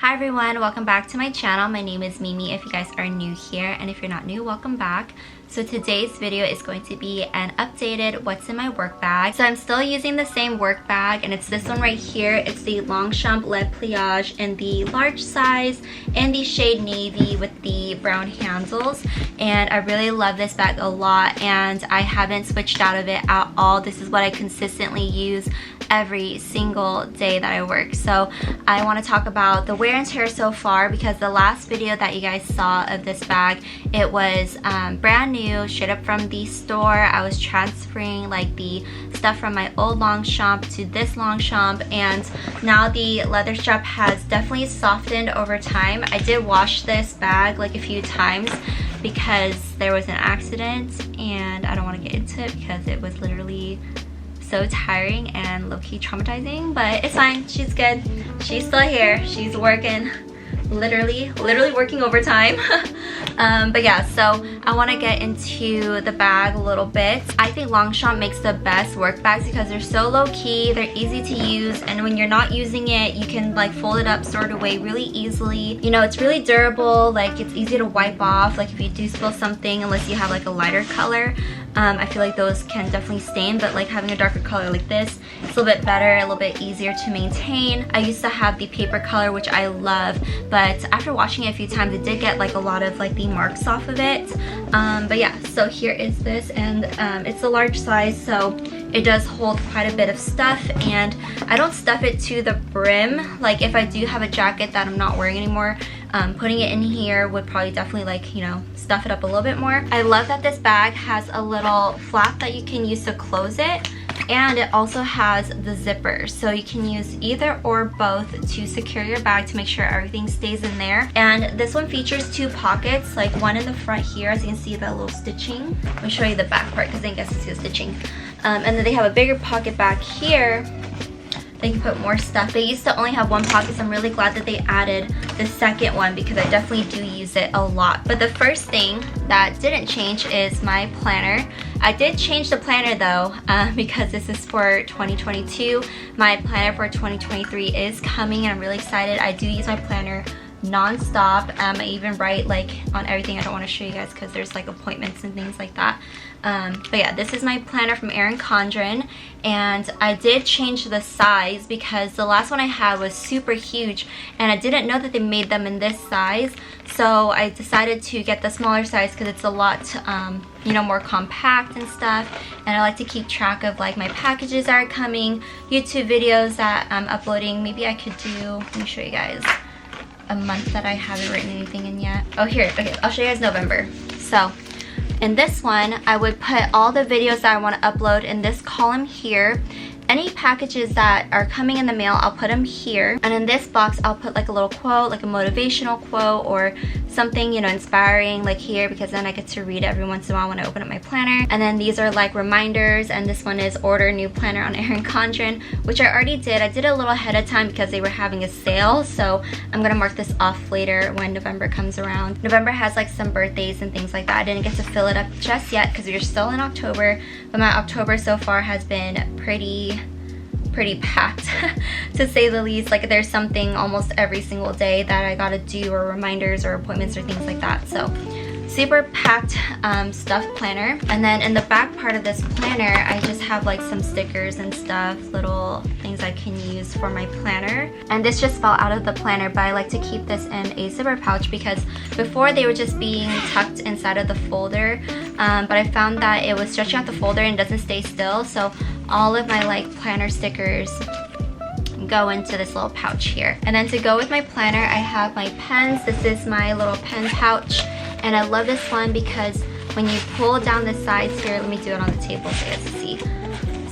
Hi everyone, welcome back to my channel. My name is Mimi if you guys are new here, and if you're not new, welcome back. So today's video is going to be an updated what's in my work bag. So I'm still using the same work bag, and it's this one right here. It's the Longchamp Le Pliage in the large size in the shade navy with the brown handles, and I really love this bag a lot, and I haven't switched out of it at all. This is what I consistently use every single day that I work. So I want to talk about the wear and tear so far, because the last video that you guys saw of this bag, it was brand new, straight up from the store. I was transferring like the stuff from my old Longchamp to this Longchamp, and now the leather strap has definitely softened over time. I did wash this bag like a few times because there was an accident, and I don't want to get into it because it was literally so tiring and low-key traumatizing, but it's fine. She's good. She's still here. She's working, literally working overtime. But yeah, so I want to get into the bag a little bit. I think Longchamp makes the best work bags because they're so low-key, they're easy to use, and when you're not using it, you can like fold it up, store it away really easily. You know, it's really durable, like it's easy to wipe off, like if you do spill something, unless you have like a lighter color. I feel like those can definitely stain, but like having a darker color like this, it's a little bit better, a little bit easier to maintain. I used to have the paper color, which I love, but after washing it a few times, it did get like a lot of like the marks off of it. But yeah, so here is this, and it's a large size, so it does hold quite a bit of stuff, and I don't stuff it to the brim. Like if I do have a jacket that I'm not wearing anymore, putting it in here would probably definitely like, you know, stuff it up a little bit more. I love that this bag has a little flap that you can use to close it, and it also has the zipper, so you can use either or both to secure your bag to make sure everything stays in there. And this one features two pockets, like one in the front here, as you can see that little stitching. Let me show you the back part because I guess it's the stitching. And then they have a bigger pocket back here. They can put more stuff. They used to only have one pocket, so I'm really glad that they added the second one because I definitely do use it a lot. But the first thing that didn't change is my planner. I did change the planner though, because this is for 2022. My planner for 2023 is coming, and I'm really excited. I do use my planner non-stop. I even write like on everything. I don't want to show you guys because there's like appointments and things like that. But yeah, this is my planner from Erin Condren, and I did change the size because the last one I had was super huge, and I didn't know that they made them in this size, so I decided to get the smaller size because it's a lot you know, more compact and stuff, and I like to keep track of like my packages that are coming, YouTube videos that I'm uploading. Maybe I could do, let me show you guys a month that I haven't written anything in yet. Oh, here, okay, I'll show you guys November. So in this one, I would put all the videos that I want to upload in this column here. Any packages that are coming in the mail, I'll put them here. And in this box, I'll put like a little quote, like a motivational quote or something, you know, inspiring, like here, because then I get to read it every once in a while when I open up my planner. And then these are like reminders, and this one is order new planner on Erin Condren, which I already did. I did it a little ahead of time because they were having a sale, so I'm gonna mark this off later when November comes around. November has like some birthdays and things like that. I didn't get to fill it up just yet because we're still in October, but my October so far has been pretty packed to say the least. Like there's something almost every single day that I gotta do, or reminders or appointments or things like that. So super packed stuffed planner. And then in the back part of this planner, I just have like some stickers and stuff, little things I can use for my planner. And this just fell out of the planner, but I like to keep this in a zipper pouch because before they were just being tucked inside of the folder, but I found that it was stretching out the folder and doesn't stay still, so all of my like planner stickers go into this little pouch here. And then to go with my planner, I have my pens. This is my little pen pouch, and I love this one because when you pull down the sides here, let me do it on the table so you guys can see.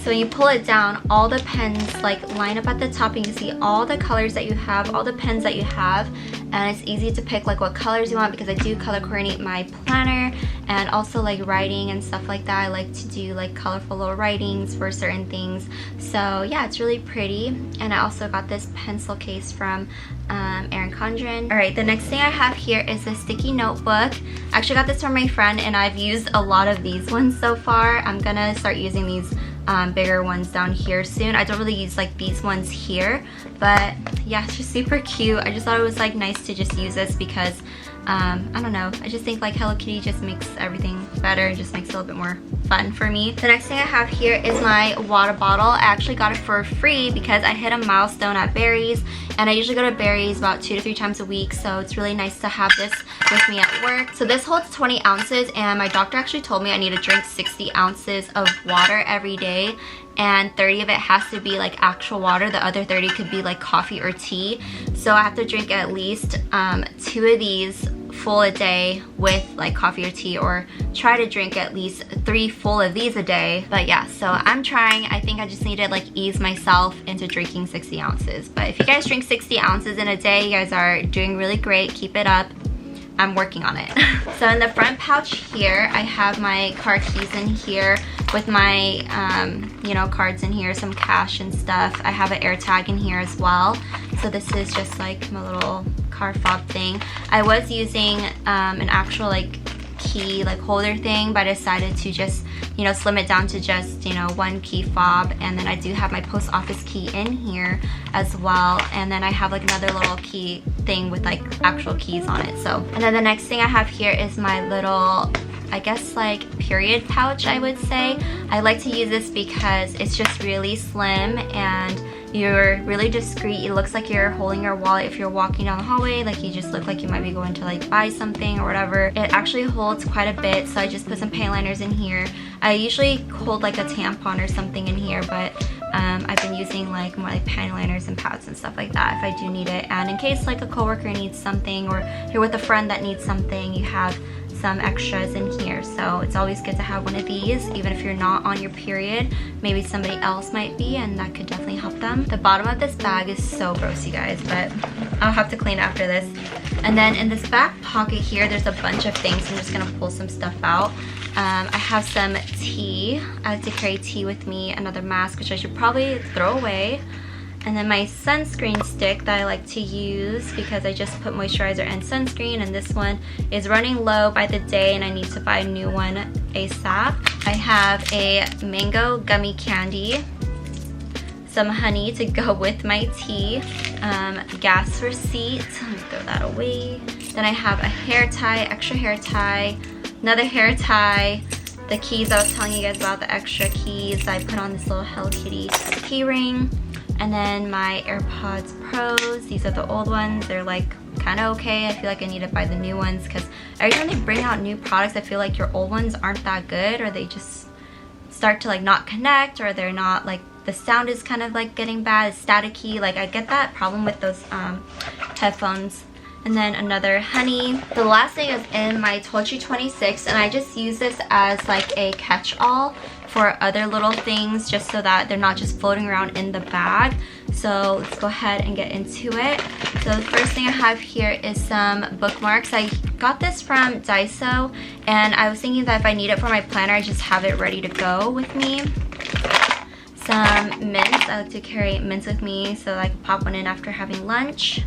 So when you pull it down, all the pens like line up at the top, and you can see all the colors that you have, all the pens that you have, and it's easy to pick like what colors you want because I do color coordinate my planner, and also like writing and stuff like that. I like to do like colorful little writings for certain things. So yeah, it's really pretty. And I also got this pencil case from Erin Condren. All right, the next thing I have here is a sticky notebook. I actually got this from my friend, and I've used a lot of these ones so far. I'm gonna start using these bigger ones down here soon. I don't really use like these ones here, but yeah, it's just super cute. I just thought it was like nice to just use this because I don't know, I just think like Hello Kitty just makes everything better. It just makes it a little bit more fun for me. The next thing I have here is my water bottle. I actually got it for free because I hit a milestone at Barry's, and I usually go to Barry's about 2 to 3 times a week, so it's really nice to have this with me at work. So this holds 20 ounces, and my doctor actually told me I need to drink 60 ounces of water every day, and 30 of it has to be like actual water. The other 30 could be like coffee or tea. So I have to drink at least 2 of these full a day with like coffee or tea, or try to drink at least 3 full of these a day. But yeah, so I'm trying. I think I just need to like ease myself into drinking 60 ounces. But if you guys drink 60 ounces in a day, you guys are doing really great. Keep it up. I'm working on it. So in the front pouch here, I have my car keys in here with my, you know, cards in here, some cash and stuff. I have an air tag in here as well. So this is just like my little car fob thing. I was using an actual like key like holder thing, but I decided to just, you know, slim it down to just, you know, 1 key fob. And then I do have my post office key in here as well, and then I have like another little key thing with like actual keys on it. So, and then the next thing I have here is my little, I guess like period pouch, I would say. I like to use this because it's just really slim and you're really discreet. It looks like you're holding your wallet if you're walking down the hallway, like you just look like you might be going to like buy something or whatever. It actually holds quite a bit, so I just put some panty liners in here. I usually hold like a tampon or something in here, but I've been using like more like panty liners and pads and stuff like that if I do need it. And in case like a coworker needs something, or you're with a friend that needs something, you have some extras in here. So it's always good to have one of these, even if you're not on your period. Maybe somebody else might be, and that could definitely help them. The bottom of this bag is so gross, you guys, but I'll have to clean after this. And then in this back pocket here, there's a bunch of things. I'm just gonna pull some stuff out. I have some tea. I like to carry tea with me, another mask, which I should probably throw away. And then my sunscreen stick that I like to use because I just put moisturizer and sunscreen, and this one is running low by the day and I need to buy a new one ASAP. I have a mango gummy candy, some honey to go with my tea, gas receipt, let me throw that away. Then I have a hair tie, extra hair tie, another hair tie, the keys I was telling you guys about, the extra keys. I put on this little Hello Kitty key ring. And then my AirPods Pros. These are the old ones. They're like kind of okay. I feel like I need to buy the new ones because every time they bring out new products, I feel like your old ones aren't that good, or they just start to like not connect, or they're not like, the sound is kind of like getting bad, it's staticky. Like I get that problem with those headphones. And then another honey. The last thing is in my Tote 26, and I just use this as like a catch-all for other little things, just so that they're not just floating around in the bag. So let's go ahead and get into it. So the first thing I have here is some bookmarks. I got this from Daiso, and I was thinking that if I need it for my planner, I just have it ready to go with me. Some mints. I like to carry mints with me so that I can pop one in after having lunch.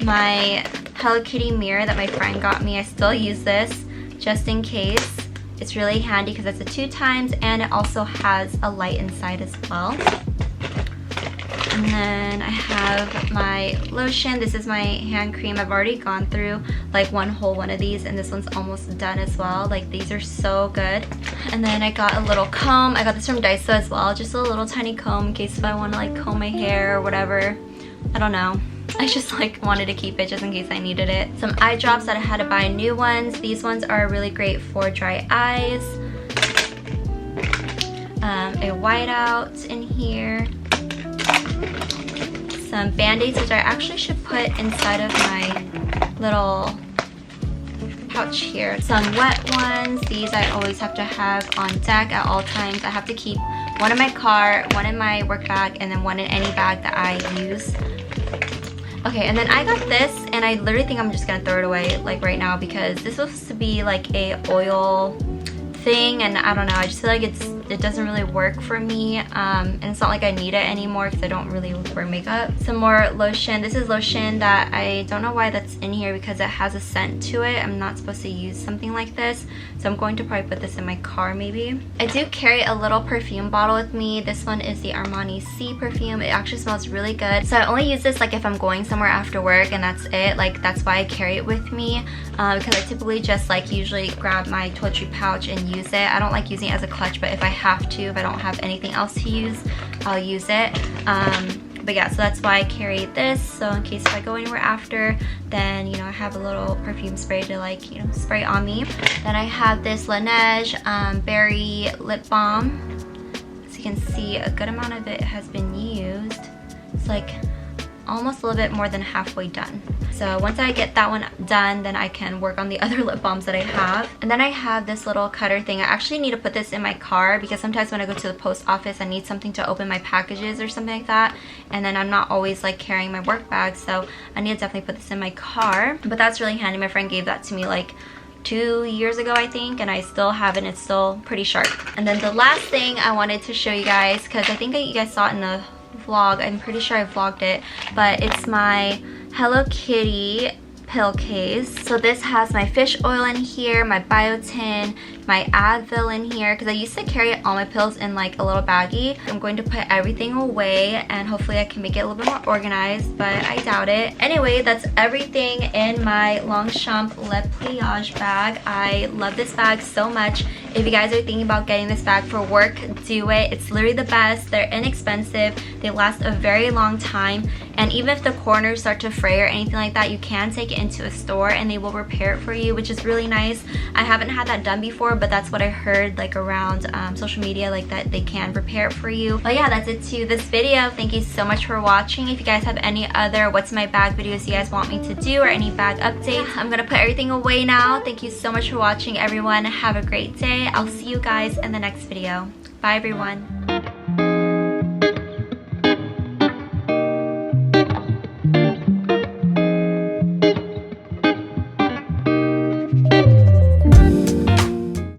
My Hello Kitty mirror that my friend got me. I still use this just in case. It's really handy because it's a 2 times, and it also has a light inside as well. And then I have my lotion. This is my hand cream. I've already gone through like one whole one of these, and this one's almost done as well. Like these are so good. And then I got a little comb. I got this from Daiso as well. Just a little tiny comb in case if I want to like comb my hair or whatever. I don't know. I just like wanted to keep it just in case I needed it. Some eye drops that I had to buy new ones. These ones are really great for dry eyes. A whiteout in here. Some band-aids, which I actually should put inside of my little pouch here. Some wet ones. These I always have to have on deck at all times. I have to keep one in my car, one in my work bag, and then one in any bag that I use. Okay, and then I got this, and I literally think I'm just gonna throw it away like right now because this was supposed to be like a oil thing, and I don't know, I just feel like it's it doesn't really work for me, and it's not like I need it anymore because I don't really wear makeup. Some more lotion. This is lotion that I don't know why that's in here because it has a scent to it. I'm not supposed to use something like this, so I'm going to probably put this in my car maybe. I do carry a little perfume bottle with me. This one is the Armani C perfume. It actually smells really good. So I only use this like if I'm going somewhere after work, and that's it. Like that's why I carry it with me, because I typically just like usually grab my toiletry pouch and use it. I don't like using it as a clutch, but if I have to, if I don't have anything else to use, I'll use it. But yeah, so that's why I carry this, so in case if I go anywhere after, then you know I have a little perfume spray to like, you know, spray on me. Then I have this Laneige berry lip balm. As you can see, a good amount of it has been used. It's like almost a little bit more than halfway done. So once I get that one done, then I can work on the other lip balms that I have. And then I have this little cutter thing. I actually need to put this in my car because sometimes when I go to the post office, I need something to open my packages or something like that. And then I'm not always like carrying my work bag, so I need to definitely put this in my car. But that's really handy. My friend gave that to me like 2 years ago, I think, and I still have it. It's still pretty sharp. And then the last thing I wanted to show you guys, because I think you guys saw it in the vlog, I'm pretty sure I vlogged it, but it's my Hello Kitty pill case. So this has my fish oil in here, my biotin, my Advil in here, because I used to carry all my pills in like a little baggie. I'm going to put everything away and hopefully I can make it a little bit more organized, but I doubt it. Anyway, that's everything in my Longchamp Le Pliage bag. I love this bag so much. If you guys are thinking about getting this bag for work, do it. It's literally the best. They're inexpensive. They last a very long time. And even if the corners start to fray or anything like that, you can take it into a store and they will repair it for you, which is really nice. I haven't had that done before, but that's what I heard like around social media, like that they can repair it for you. But yeah, that's it to this video. Thank you so much for watching. If you guys have any other what's in my bag videos you guys want me to do or any bag updates, I'm gonna put everything away now. Thank you so much for watching, everyone. Have a great day. I'll see you guys in the next video. Bye everyone.